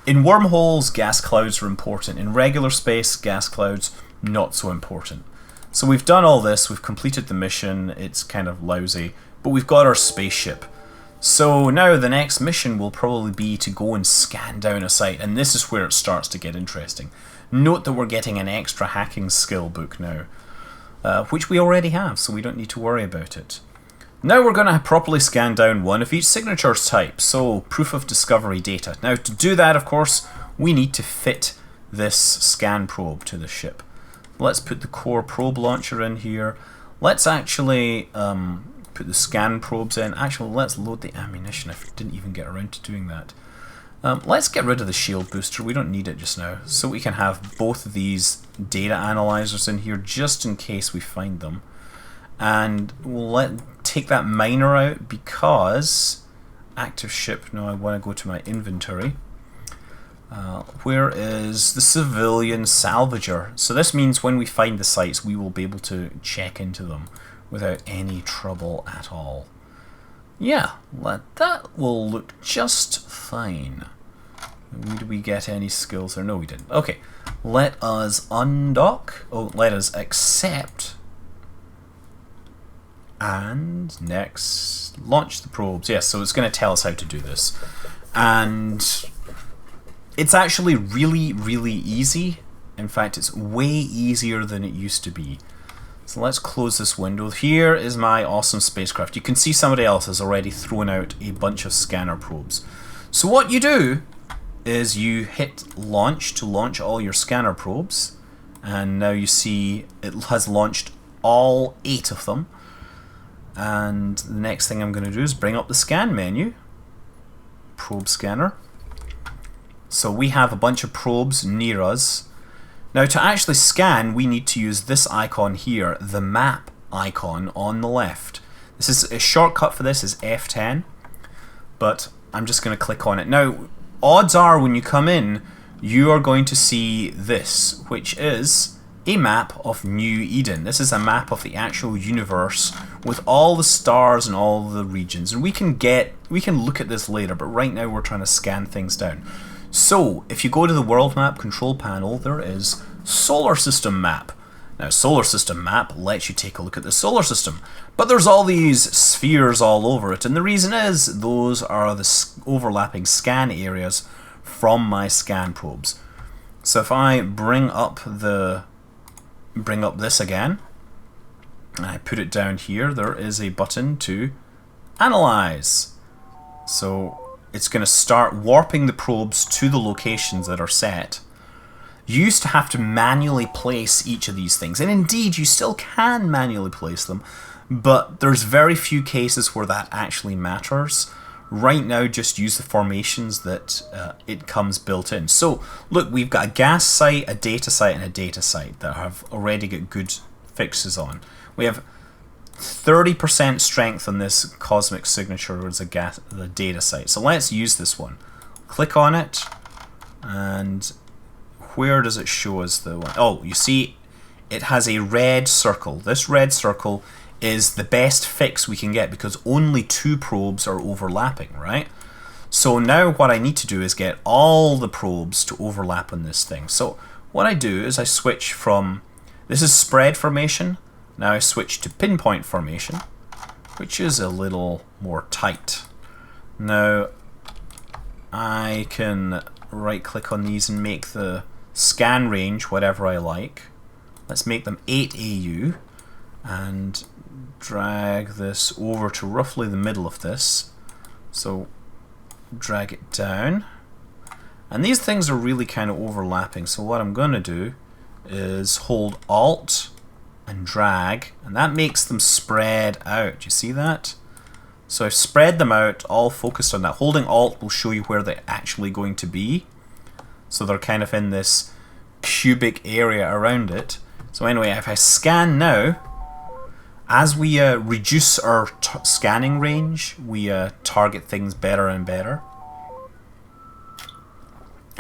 in wormholes, gas clouds are important. In regular space, gas clouds, not so important. So we've done all this, we've completed the mission, it's kind of lousy, but we've got our spaceship. So now the next mission will probably be to go and scan down a site, and this is where it starts to get interesting. Note that we're getting an extra hacking skill book now, which we already have, so we don't need to worry about it. Now we're going to properly scan down one of each signature type, so proof of discovery data. Now to do that, of course, we need to fit this scan probe to the ship. Let's put the core probe launcher in here. Let's actually put the scan probes in. Actually, let's load the ammunition. I didn't even get around to doing that. Let's get rid of the shield booster. We don't need it just now. So we can have both of these data analyzers in here just in case we find them. And we'll take that miner out because active ship. No, I want to go to my inventory. Where is the civilian salvager? So this means when we find the sites, we will be able to check into them without any trouble at all. Yeah, that will look just fine. Did we get any skills there? No, we didn't. Okay, let us undock. Oh, let us accept. And next, launch the probes. Yes, so it's going to tell us how to do this. And it's actually really, really easy. In fact, it's way easier than it used to be. So let's close this window. Here is my awesome spacecraft. You can see somebody else has already thrown out a bunch of scanner probes. So what you do is you hit launch to launch all your scanner probes. And now you see it has launched all 8 of them. And the next thing I'm going to do is bring up the scan menu. Probe scanner. So we have a bunch of probes near us. Now to actually scan, we need to use this icon here, the map icon on the left. This is a shortcut for this is F10, but I'm just going to click on it. Now, odds are when you come in, you are going to see this, which is a map of New Eden. This is a map of the actual universe with all the stars and all the regions. And we can look at this later, but right now we're trying to scan things down. So, if you go to the world map control panel, there is solar system map. Now, solar system map lets you take a look at the solar system, but there's all these spheres all over it, and the reason is those are the overlapping scan areas from my scan probes. So if I bring up this again, and I put it down here, there is a button to analyze. So it's going to start warping the probes to the locations that are set. You used to have to manually place each of these things, and indeed you still can manually place them, but there's very few cases where that actually matters. Right now, just use the formations that it comes built in. So look, we've got a gas site, a data site, and a data site that have already got good fixes on. We have 30% strength on this cosmic signature as the data site. So let's use this one. Click on it, and where does it show us the one? Oh, you see, it has a red circle. This red circle is the best fix we can get because only 2 probes are overlapping, right? So now what I need to do is get all the probes to overlap on this thing. So what I do is I switch from, this is spread formation, now I switch to pinpoint formation, which is a little more tight. Now I can right click on these and make the scan range whatever I like. Let's make them 8 AU and drag this over to roughly the middle of this. So drag it down, and these things are really kind of overlapping, so what I'm going to do is hold Alt and drag, and that makes them spread out. You see that? So I've spread them out, all focused on that. Holding Alt will show you where they're actually going to be, so they're kind of in this cubic area around it. So anyway, if I scan now, as we reduce our scanning range, we target things better and better.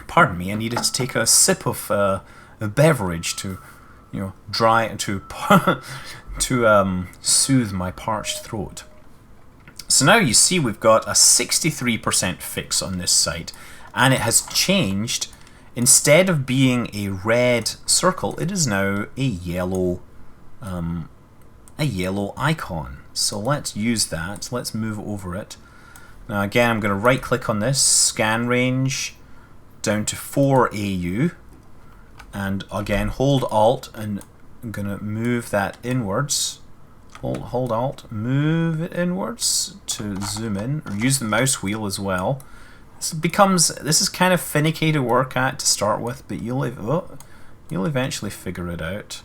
Pardon me, I needed to take a sip of a beverage to, dry and to soothe my parched throat. So now you see we've got a 63% fix on this site, and it has changed. Instead of being a red circle, it is now a yellow icon. So let's use that. Let's move over it. Now again, I'm going to right click on this, scan range down to 4 AU, and again hold Alt, and I'm going to move that inwards. Hold Alt, move it inwards to zoom in, or use the mouse wheel as well. This is kind of finicky to work at to start with, but you'll eventually figure it out.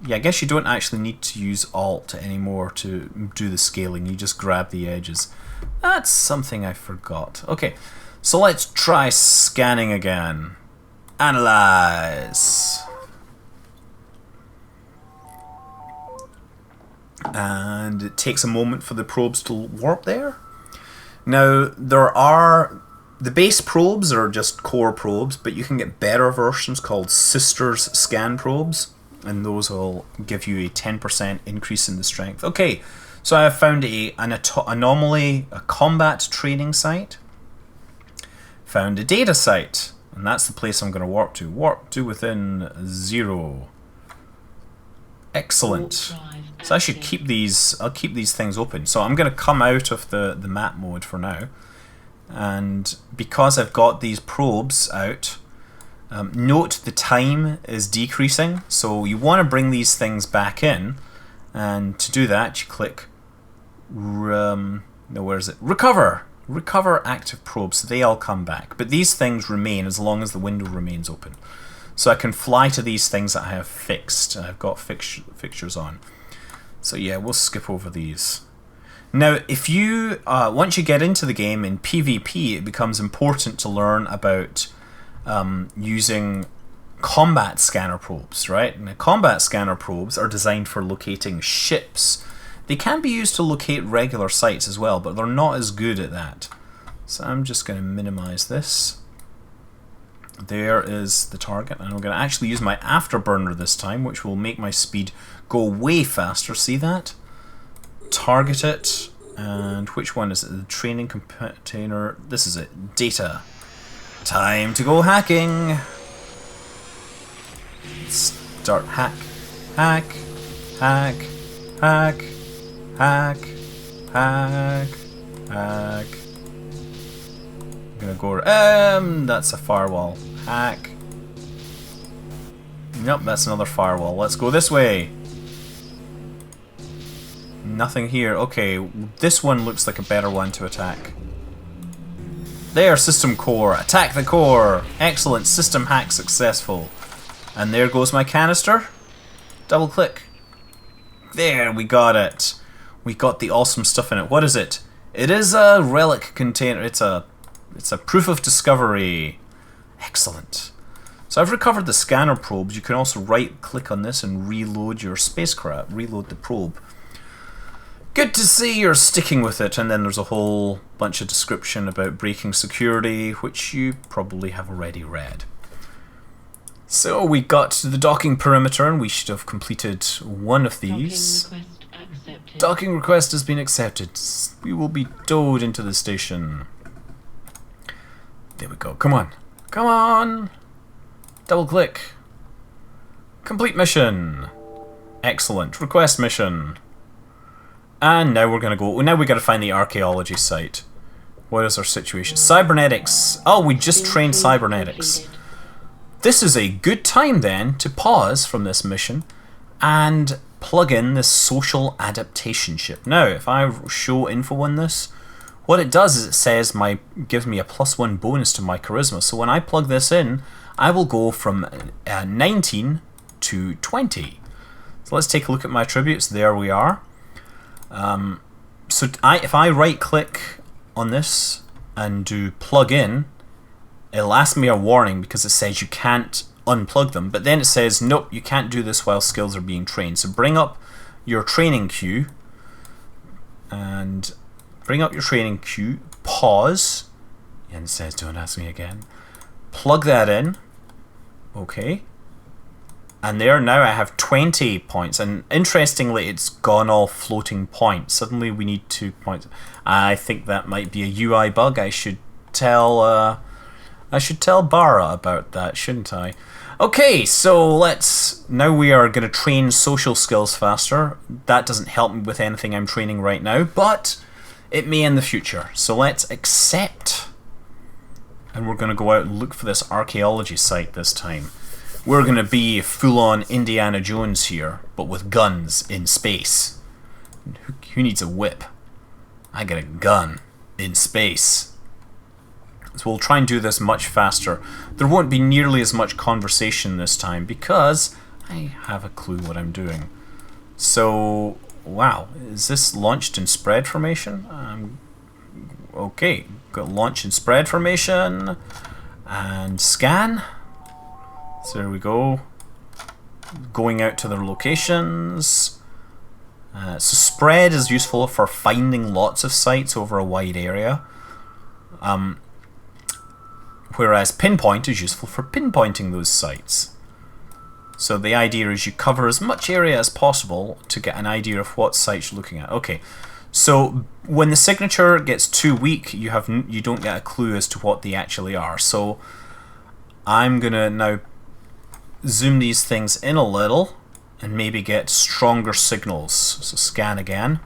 Yeah, I guess you don't actually need to use Alt anymore to do the scaling. You just grab the edges. That's something I forgot. Okay, so let's try scanning again. Analyze. And it takes a moment for the probes to warp there. Now, the base probes are just core probes, but you can get better versions called sisters scan probes, and those will give you a 10% increase in the strength. Okay, so I have found an anomaly, a combat training site, found a data site, and that's the place I'm going to warp to. Warp to within 0. Excellent. So I should keep these, I'll keep these things open. So I'm going to come out of the map mode for now. And because I've got these probes out, note the time is decreasing. So you want to bring these things back in. And to do that, you click, where is it? Recover! Recover active probes, so they all come back. But these things remain as long as the window remains open. So I can fly to these things that I have fixed. I've got fixtures on. So yeah, we'll skip over these. Now, if you once you get into the game in PvP, it becomes important to learn about using combat scanner probes, right? And the combat scanner probes are designed for locating ships. They can be used to locate regular sites as well, but they're not as good at that. So I'm just going to minimize this. There is the target, and I'm going to actually use my afterburner this time, which will make my speed go way faster. See that? Target it, and which one is it? The training container. This is it. Data. Time to go hacking. Start hack. Hack. Hack. Hack. Hack. Hack. Hack. I'm gonna go... that's a firewall. Hack. Nope, that's another firewall. Let's go this way. Nothing here. Okay, this one looks like a better one to attack. There, system core. Attack the core. Excellent. System hack successful. And there goes my canister. Double click. There, we got it. We got the awesome stuff in it. What is it? It is a relic container. It's a proof of discovery. Excellent. So I've recovered the scanner probes. You can also right click on this and reload your spacecraft. Reload the probe. Good to see you're sticking with it. And then there's a whole bunch of description about breaking security, which you probably have already read. So we got to the docking perimeter and we should have completed one of these. Docking request has been accepted. We will be towed into the station. There we go. Come on. Come on. Double click. Complete mission. Excellent. Request mission. And now we're going to go... Now we got to find the archaeology site. What is our situation? Cybernetics. Oh, we just trained cybernetics. This is a good time then to pause from this mission and plug in this social adaptation chip. Now, if I show info on this, what it does is it says gives me a +1 bonus to my charisma. So when I plug this in, I will go from 19 to 20. So let's take a look at my attributes. There we are. If I right click on this and do plug in, it'll ask me a warning because it says you can't unplug them, but then it says nope, you can't do this while skills are being trained. So bring up your training queue and pause, and it says don't ask me again. Plug that in. Okay. And there now I have 20 points, and interestingly it's gone all floating points. Suddenly we need 2 points. I think that might be a UI bug. I should tell Bara about that, shouldn't I? Okay, so now we are going to train social skills faster. That doesn't help me with anything I'm training right now, but it may in the future. So let's accept. And we're going to go out and look for this archaeology site this time. We're going to be full-on Indiana Jones here, but with guns in space. Who needs a whip? I got a gun in space. So we'll try and do this much faster. There won't be nearly as much conversation this time because I have a clue what I'm doing. So, wow, is this launched in spread formation? Okay, got launch in spread formation and scan. So there we go. Going out to their locations. So spread is useful for finding lots of sites over a wide area. Whereas pinpoint is useful for pinpointing those sites. So the idea is you cover as much area as possible to get an idea of what sites you're looking at. Okay, so when the signature gets too weak, you don't get a clue as to what they actually are. So I'm gonna now zoom these things in a little and maybe get stronger signals. So scan again.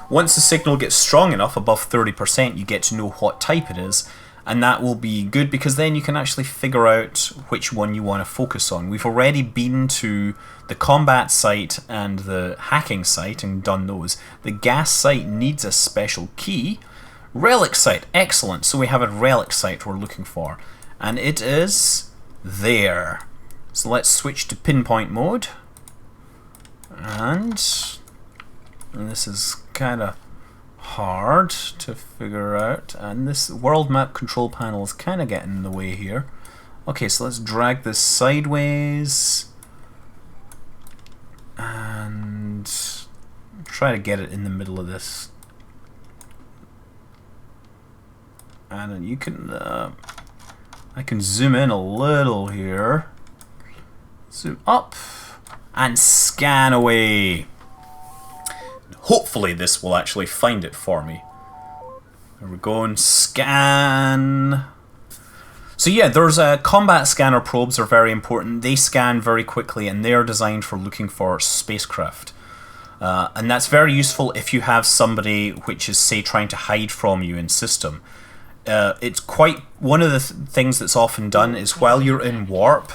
Once the signal gets strong enough, above 30%, you get to know what type it is. And that will be good because then you can actually figure out which one you want to focus on. We've already been to the combat site and the hacking site and done those. The gas site needs a special key. Relic site, excellent. So we have a relic site we're looking for. And it is there. So let's switch to pinpoint mode. And this is kind of hard to figure out, and this world map control panel is kind of getting in the way here. Okay, so let's drag this sideways and try to get it in the middle of this. And you can I can zoom in a little here, zoom up and scan away. Hopefully this will actually find it for me. There we go, and scan. So So yeah, there's combat scanner probes are very important. They scan very quickly and they are designed for looking for spacecraft. And that's very useful if you have somebody which is, say, trying to hide from you in system. It's quite... One of the things that's often done is while you're in warp,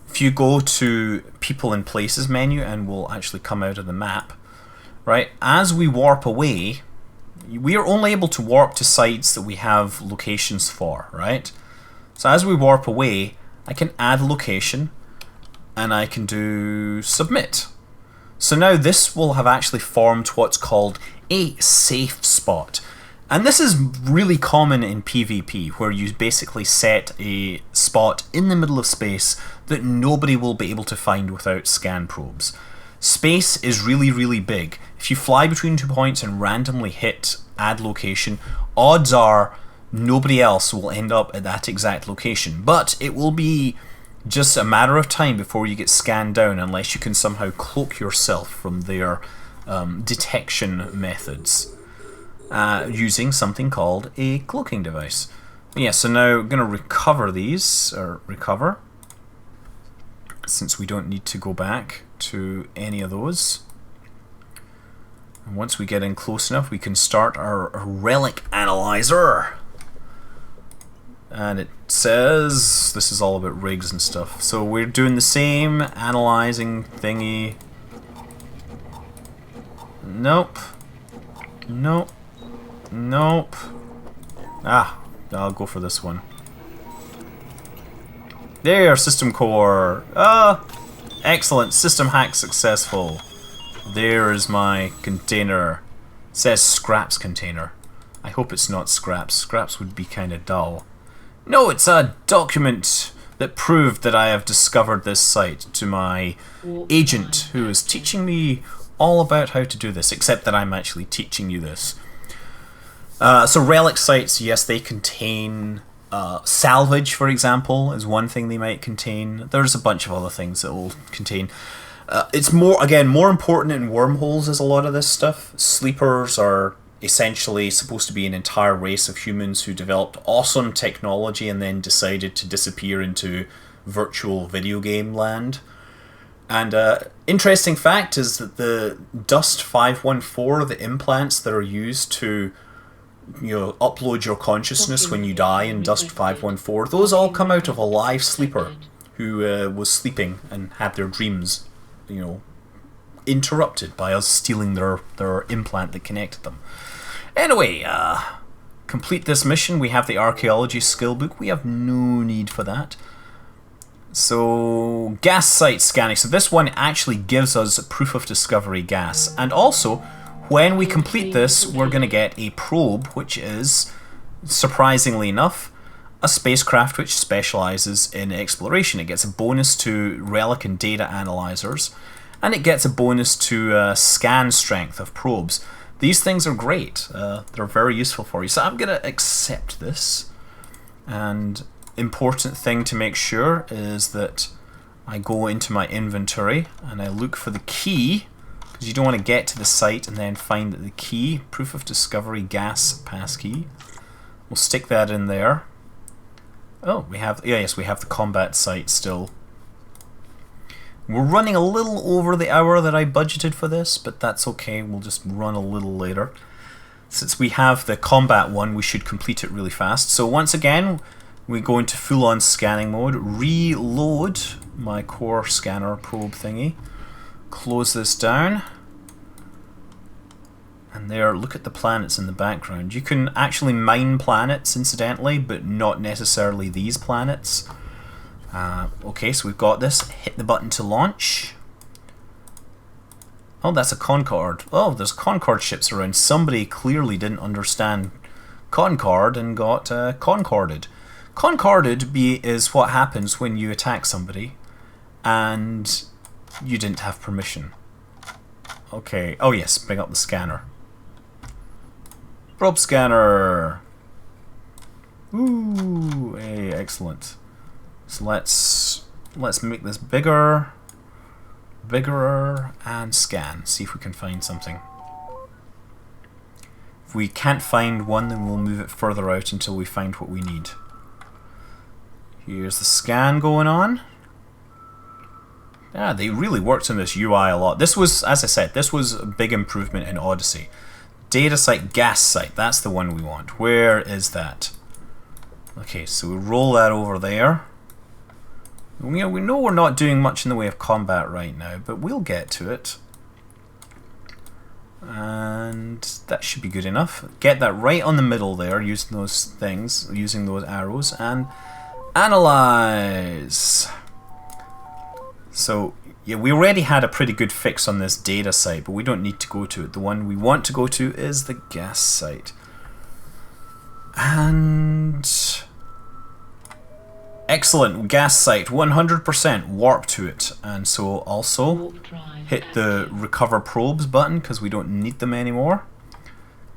if you go to People and Places menu, and we'll actually come out of the map, right? As we warp away, we are only able to warp to sites that we have locations for, right? So as we warp away, I can add location, and I can do submit. So now this will have actually formed what's called a safe spot. And this is really common in PvP, where you basically set a spot in the middle of space that nobody will be able to find without scan probes. Space is really, really big. If you fly between 2 points and randomly hit add location, odds are nobody else will end up at that exact location. But it will be just a matter of time before you get scanned down, unless you can somehow cloak yourself from their detection methods. Using something called a cloaking device. Yeah, so now I'm going to recover these, or recover, since we don't need to go back to any of those. And once we get in close enough, we can start our relic analyzer. And it says, this is all about rigs and stuff. So we're doing the same analyzing thingy. Nope. Nope. Nope. Ah, I'll go for this one. There, system core. Excellent. System hack successful. There is my container. It says scraps container. I hope it's not scraps. Scraps would be kind of dull. No, it's a document that proved that I have discovered this site to my agent, who is teaching me all about how to do this, except that I'm actually teaching you this. So relic sites, yes, they contain salvage, for example, is one thing they might contain. There's a bunch of other things that will contain. It's more important in wormholes is a lot of this stuff. Sleepers are essentially supposed to be an entire race of humans who developed awesome technology and then decided to disappear into virtual video game land. And interesting fact is that the Dust 514, the implants that are used to upload your consciousness when you die in Dust 514, those all come out of a live sleeper who was sleeping and had their dreams, interrupted by us stealing their implant that connected them. Anyway, complete this mission. We have the archaeology skill book. We have no need for that. So, gas site scanning. So this one actually gives us proof of discovery gas, and also when we complete this, we're going to get a probe, which is, surprisingly enough, a spacecraft which specializes in exploration. It gets a bonus to relic and data analyzers, and it gets a bonus to scan strength of probes. These things are great. They're very useful for you. So I'm going to accept this. And important thing to make sure is that I go into my inventory and I look for the key, because you don't want to get to the site and then find that the key, proof of discovery gas passkey. We'll stick that in there. Oh, we have the combat site still. We're running a little over the hour that I budgeted for this, but that's okay. We'll just run a little later. Since we have the combat one, we should complete it really fast. So once again, we go into full-on scanning mode, reload my core scanner probe thingy, close this down, and there, look at the planets in the background. You can actually mine planets, incidentally, but not necessarily these planets. Okay, so we've got this. Hit the button to launch. Oh, that's a Concorde. Oh, there's Concorde ships around. Somebody clearly didn't understand Concorde and got Concorded. Concorded is what happens when you attack somebody and you didn't have permission. Okay, oh yes, bring up the scanner. Probe scanner! Ooh, hey, excellent. So let's make this bigger, and scan. See if we can find something. If we can't find one, then we'll move it further out until we find what we need. Here's the scan going on. Yeah, they really worked on this UI a lot. This was, as I said, this was a big improvement in Odyssey. Data site, gas site, that's the one we want. Where is that? Okay, so we roll that over there. We know we're not doing much in the way of combat right now, but we'll get to it. And that should be good enough. Get that right on the middle there, using those things, using those arrows, and analyze. So, yeah, we already had a pretty good fix on this data site, but we don't need to go to it. The one we want to go to is the gas site. And... excellent, gas site, 100% warp to it. And so also hit the recover probes button because we don't need them anymore.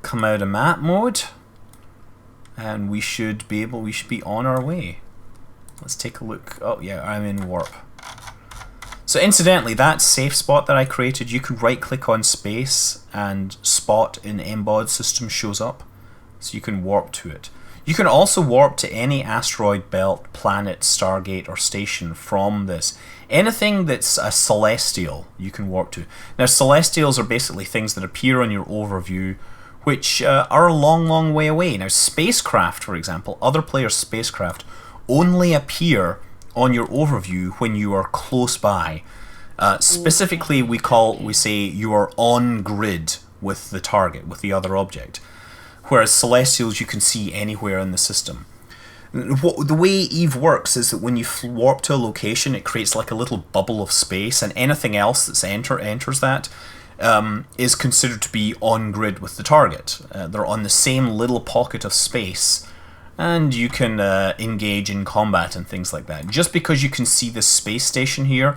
Come out of map mode. And we should be on our way. Let's take a look. Oh yeah, I'm in warp. So incidentally, that safe spot that I created, you can right click on space and spot in embod system shows up. So you can warp to it. You can also warp to any asteroid belt, planet, stargate, or station from this. Anything that's a celestial, you can warp to. Now, celestials are basically things that appear on your overview, which are a long, long way away. Now, spacecraft, for example, other players' spacecraft only appear on your overview when you are close by. Specifically, we say you are on grid with the target, with the other object. Whereas celestials you can see anywhere in the system. The way Eve works is that when you warp to a location, it creates like a little bubble of space, and anything else that's enters that is considered to be on grid with the target. They're on the same little pocket of space, and you can engage in combat and things like that. Just because you can see the space station here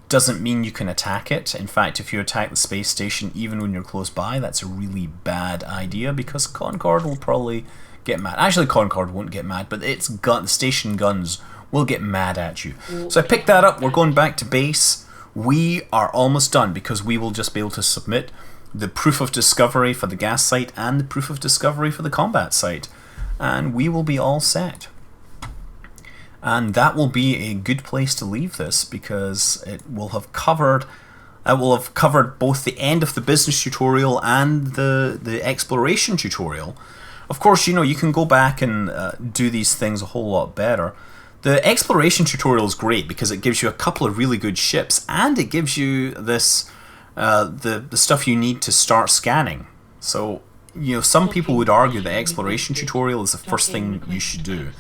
doesn't mean you can attack it. In fact, if you attack the space station even when you're close by, that's a really bad idea because Concord will probably get mad. Actually, Concord won't get mad, but the station guns will get mad at you. So I picked that up. We're going back to base. We are almost done because we will just be able to submit the proof of discovery for the gas site and the proof of discovery for the combat site. And we will be all set. And that will be a good place to leave this because it will have covered both the end of the business tutorial and the exploration tutorial. Of course, you can go back and do these things a whole lot better. The exploration tutorial is great because it gives you a couple of really good ships and it gives you this the stuff you need to start scanning. So some people would argue the exploration tutorial is the first thing you should do,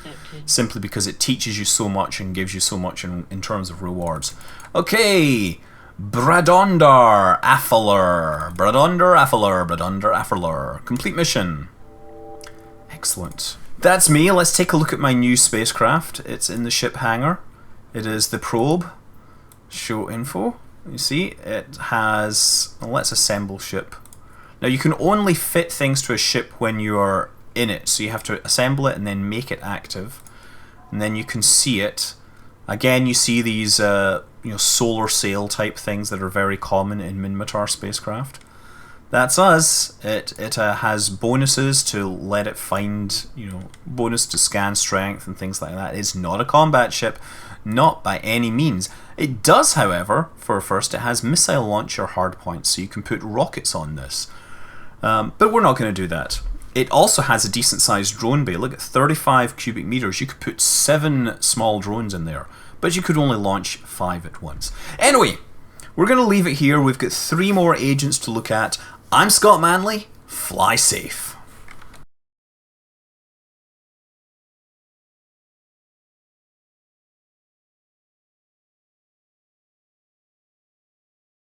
simply because it teaches you so much and gives you so much in terms of rewards. Okay, Bradondar Affaler. Complete mission. Excellent. That's me. Let's take a look at my new spacecraft. It's in the ship hangar. It is the probe. Show info. You see, it has... Well, let's assemble ship. Now you can only fit things to a ship when you're in it, so you have to assemble it and then make it active, and then you can see it. Again, you see these solar sail type things that are very common in Minmatar spacecraft. That's us. It has bonuses to let it find, bonus to scan strength and things like that. It's not a combat ship, not by any means. It does, however, for first, it has missile launcher hardpoints, so you can put rockets on this. But we're not going to do that. It also has a decent sized drone bay. Look at 35 cubic meters. You could put 7 small drones in there, but you could only launch 5 at once. Anyway, we're going to leave it here. We've got 3 more agents to look at. I'm Scott Manley. Fly safe.